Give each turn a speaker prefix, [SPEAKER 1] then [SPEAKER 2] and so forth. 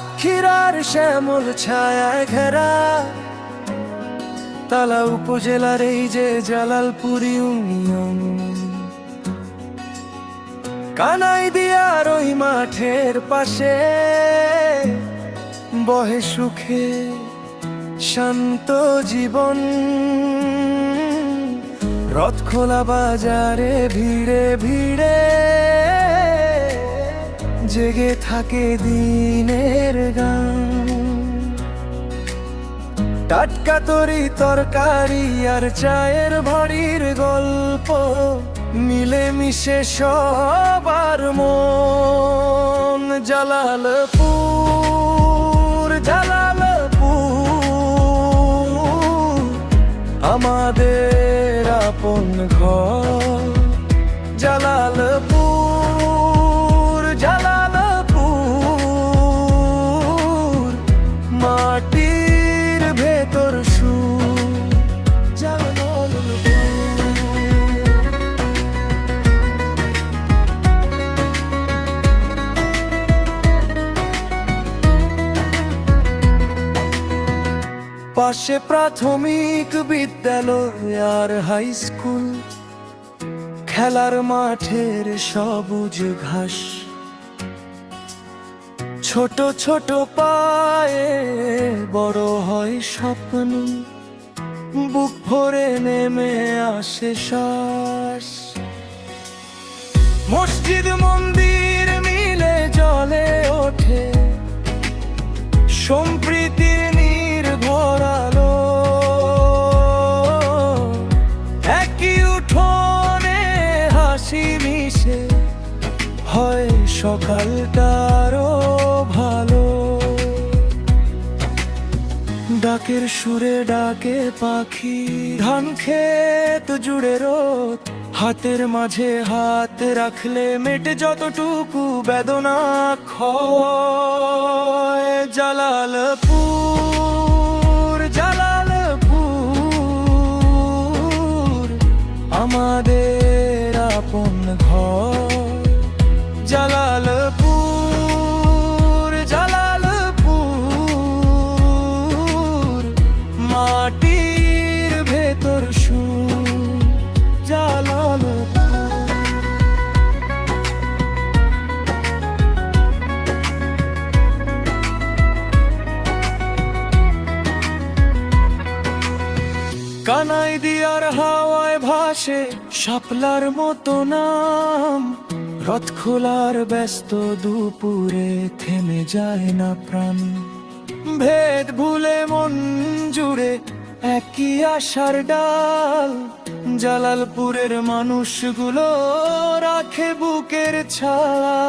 [SPEAKER 1] সাতক্ষীরার শ্যামল ছায়ায় ঘেরা তালা উপজেলার এই যে জালালপুর ইউনিয়ন, কানাইদিয়ার ওই মাঠের পাশে বহে সুখে শান্ত জীবন। রথখোলা বাজারে ভিড়ে ভিড়ে জেগে থাকে দিনের গান। টাটকা তরি তরকারি আর চায়ের ভরির গল্প মিলে মিশে সবার মন। জালালপুর জালালপুর আমাদের আপন ঘর। জালালপুর জালালপুর মাটির ভেতর সুর। জালালপুর পাশে প্রাথমিক বিদ্যালয় আর হাই স্কুল, খেলার মাঠের সবুজ ঘাস। ছোট ছোট পায়ে বড় হয় স্বপ্ন, বুক ভরে নেমে আসে শ্বাস। মসজিদ মন্দির মিলে জ্বলে ওঠে সম্প্রীতির নির্ভর আলো। একই উঠোনে হাসি মিশে হয় সকালটারও ভালো। ডাকের সুরে ডাকে পাখি, ধান ক্ষেত জুড়ে রোদ। হাতের মাঝে হাত রাখলে মেটে যতটুকু বেদনা ক্ষয়। জালালপুর জালালপুর আমাদের আপন ঘর। জালালপুর জালালপুর মাটির ভেতর সুর। জালালপুর কানাইদিয়ার হাওয়ায় ভাসে শাপলার মতো নাম। রথখোলার ব্যস্ত দুপুরে থেমে যায় না প্রাণ। ভেদ ভুলে মন জুড়ে একই আশার ডাল। জালালপুরের মানুষগুলো রাখে বুকের ছায়া।